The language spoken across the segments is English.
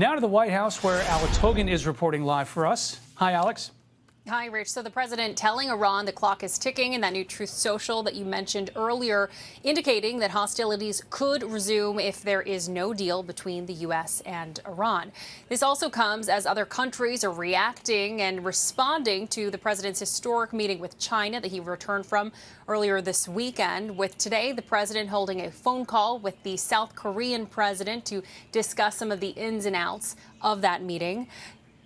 Now to the White House, where Alex Hogan is reporting live for us. Hi, Alex. Hi, Rich. So the president telling Iran the clock is ticking in that new Truth Social that you mentioned earlier, indicating that hostilities could resume if there is no deal between the U.S. and Iran. This also comes as other countries are reacting and responding to the president's historic meeting with China that he returned from earlier this weekend, with today the president holding a phone call with the South Korean president to discuss some of the ins and outs of that meeting.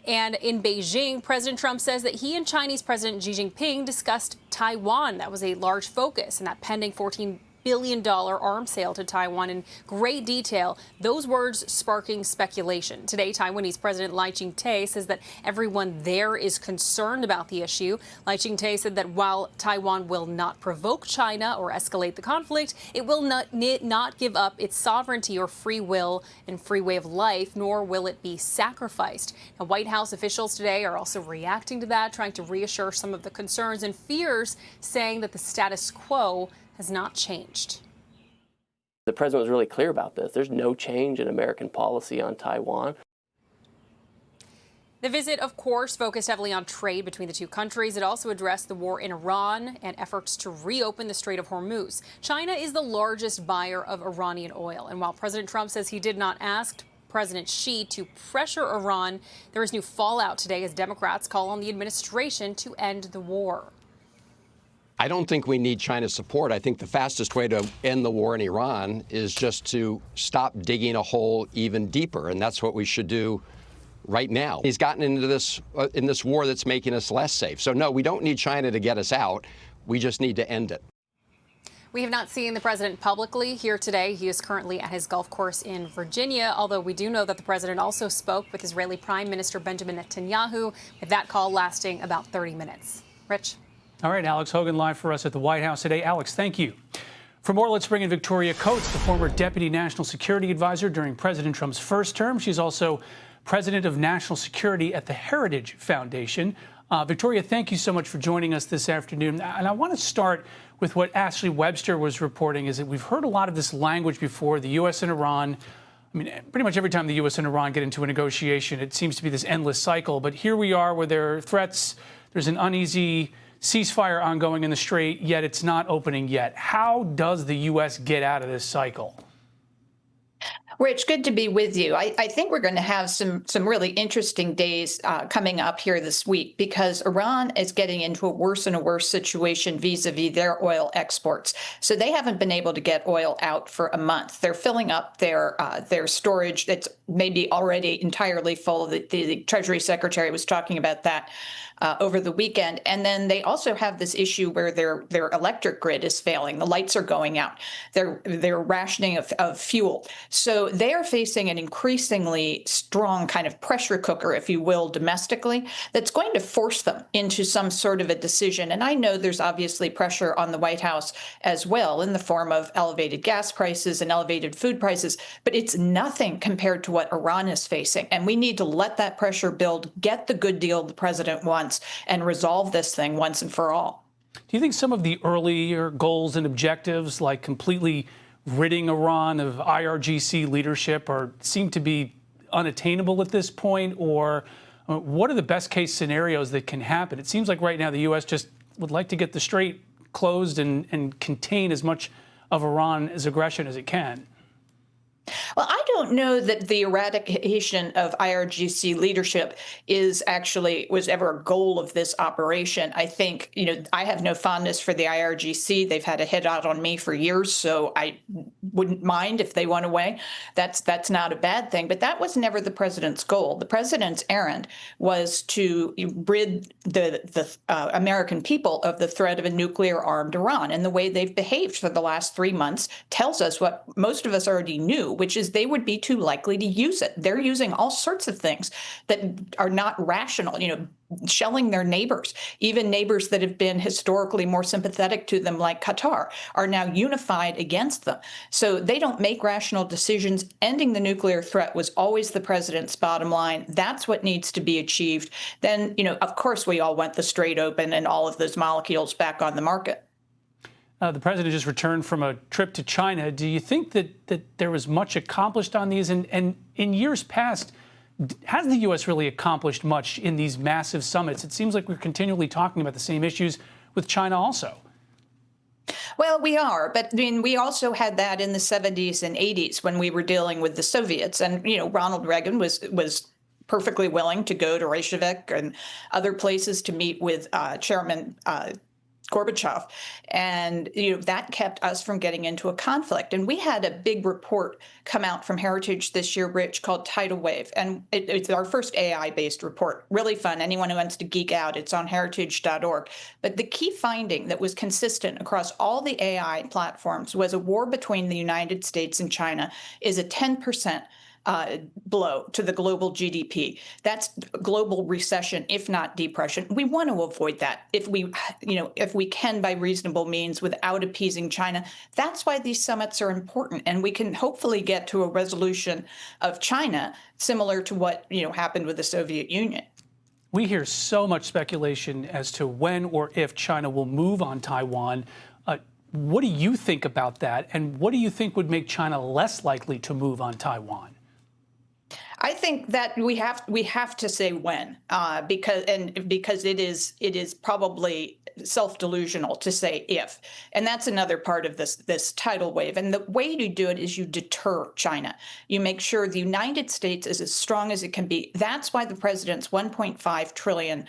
And in Beijing, President Trump says that he and Chinese President Xi Jinping discussed Taiwan. That was a large focus in that pending $14 billion arms sale to Taiwan in great detail, those words sparking speculation. Today, Taiwanese President Lai Ching-te says that everyone there is concerned about the issue. Lai Ching-te said that while Taiwan will not provoke China or escalate the conflict, it will not give up its sovereignty or free will and free way of life, nor will it be sacrificed. Now, White House officials today are also reacting to that, trying to reassure some of the concerns and fears, saying that the status quo has not changed. The president was really clear about this. There's no change in American policy on Taiwan. The visit, of course, focused heavily on trade between the two countries. It also addressed the war in Iran and efforts to reopen the Strait of Hormuz. China is the largest buyer of Iranian oil. And while President Trump says he did not ask President Xi to pressure Iran, there is new fallout today as Democrats call on the administration to end the war. I don't think we need China's support. I think the fastest way to end the war in Iran is just to stop digging a hole even deeper, and that's what we should do right now. He's gotten into this in this war that's making us less safe. So no, we don't need China to get us out. We just need to end it. We have not seen the president publicly here today. He is currently at his golf course in Virginia, although we do know that the president also spoke with Israeli Prime Minister Benjamin Netanyahu, with that call lasting about 30 minutes. Rich? All right, Alex Hogan live for us at the White House today. Alex, thank you. For more, let's bring in Victoria Coates, the former Deputy National Security Advisor during President Trump's first term. She's also President of National Security at the Heritage Foundation. Victoria, thank you so much for joining us this afternoon. And I want to start with what Ashley Webster was reporting, is that we've heard a lot of this language before, the U.S. and Iran. I mean, pretty much every time the U.S. and Iran get into a negotiation, it seems to be this endless cycle. But here we are where there are threats, there's an uneasy ceasefire ongoing in the Strait, yet it's not opening yet. How does the U.S. get out of this cycle? Rich, good to be with you. I think we're going to have some really interesting days coming up here this week, because Iran is getting into a worse and a worse situation vis-a-vis their oil exports. So they haven't been able to get oil out for a month. They're filling up their storage that's maybe already entirely full. The Treasury Secretary was talking about that over the weekend. And then they also have this issue where their electric grid is failing. The lights are going out. They're rationing of fuel. So they are facing an increasingly strong kind of pressure cooker, if you will, domestically, that's going to force them into some sort of a decision. And I know there's obviously pressure on the White House as well in the form of elevated gas prices and elevated food prices, but it's nothing compared to what Iran is facing. And we need to let that pressure build, get the good deal the president wants, and resolve this thing once and for all. Do you think some of the earlier goals and objectives, like completely ridding Iran of IRGC leadership, seem to be unattainable at this point? Or what are the best case scenarios that can happen? It seems like right now the U.S. just would like to get the Strait closed and contain as much of Iran's aggression as it can. Well, I don't know that the eradication of IRGC leadership was ever a goal of this operation. I think, I have no fondness for the IRGC. They've had a hit out on me for years, so I wouldn't mind if they went away. That's not a bad thing, but that was never the president's goal. The president's errand was to rid the American people of the threat of a nuclear-armed Iran, and the way they've behaved for the last 3 months tells us what most of us already knew, which is they would be too likely to use it. They're using all sorts of things that are not rational, shelling their neighbors. Even neighbors that have been historically more sympathetic to them, like Qatar, are now unified against them. So they don't make rational decisions. Ending the nuclear threat was always the president's bottom line. That's what needs to be achieved. Then, of course, we all want the Strait open and all of those molecules back on the market. The president just returned from a trip to China. Do you think that there was much accomplished on these? And in years past, Has the U.S. really accomplished much in these massive summits? It seems like we're continually talking about the same issues with China also. Well, we are, but I mean, we also had that in the 70s and 80s when we were dealing with the Soviets, and Ronald Reagan was perfectly willing to go to Reykjavik and other places to meet with Chairman Gorbachev, and that kept us from getting into a conflict. And we had a big report come out from Heritage this year, Rich, called Tidal Wave, and it's our first AI-based report. Really fun. Anyone who wants to geek out, it's on heritage.org. But the key finding that was consistent across all the AI platforms was a war between the United States and China is a 10% blow to the global GDP. That's global recession, if not depression. We want to avoid that if we can by reasonable means without appeasing China. That's why these summits are important, and we can hopefully get to a resolution of China similar to what happened with the Soviet Union. We hear so much speculation as to when or if China will move on Taiwan. What do you think about that, and what do you think would make China less likely to move on Taiwan? I think that we have to say when, because it is probably self-delusional to say if, and that's another part of this tidal wave. And the way to do it is you deter China. You make sure the United States is as strong as it can be. That's why the president's 1.5 trillion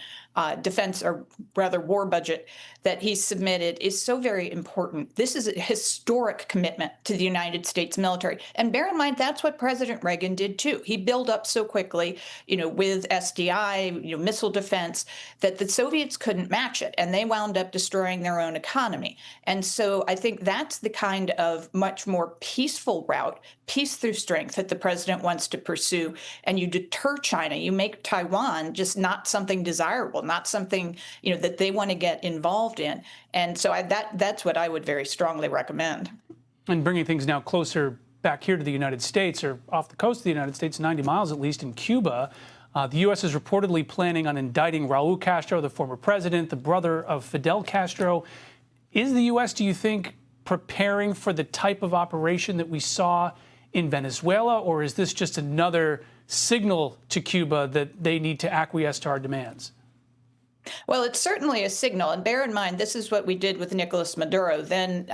defense, or rather war budget that he submitted is so very important. This is a historic commitment to the United States military. And bear in mind, that's what President Reagan did too. He built up so quickly, with SDI, missile defense, that the Soviets couldn't match it. And they wound up destroying their own economy. And so I think that's the kind of much more peaceful route, peace through strength, that the president wants to pursue. And you deter China. You make Taiwan just not something desirable, not something that they want to get involved in. And so that's what I would very strongly recommend. And bringing things now closer back here to the United States, or off the coast of the United States, 90 miles at least, in Cuba, the U.S. is reportedly planning on indicting Raul Castro, the former president, the brother of Fidel Castro. Is the U.S., do you think, preparing for the type of operation that we saw in Venezuela, or is this just another signal to Cuba that they need to acquiesce to our demands? Well, it's certainly a signal. And bear in mind, this is what we did with Nicolas Maduro. Then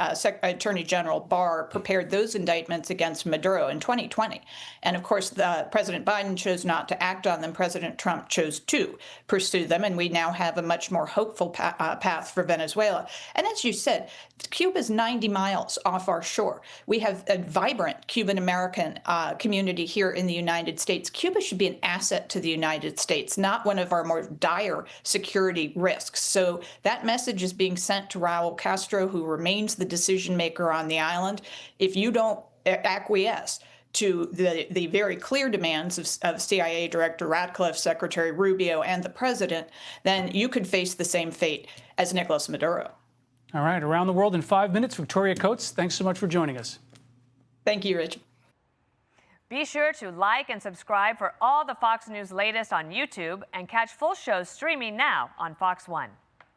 Attorney General Barr prepared those indictments against Maduro in 2020. And of course, President Biden chose not to act on them. President Trump chose to pursue them. And we now have a much more hopeful path for Venezuela. And as you said, Cuba's 90 miles off our shore. We have a vibrant Cuban-American community here in the United States. Cuba should be an asset to the United States, not one of our more dire security risks. So that message is being sent to Raul Castro, who remains the decision maker on the island. If you don't acquiesce to the very clear demands of CIA Director Ratcliffe, Secretary Rubio, and the president, then you could face the same fate as Nicolas Maduro. All right, around the world in 5 minutes, Victoria Coates, thanks so much for joining us. Thank you, Rich. Be sure to like and subscribe for all the Fox News latest on YouTube, and catch full shows streaming now on Fox One.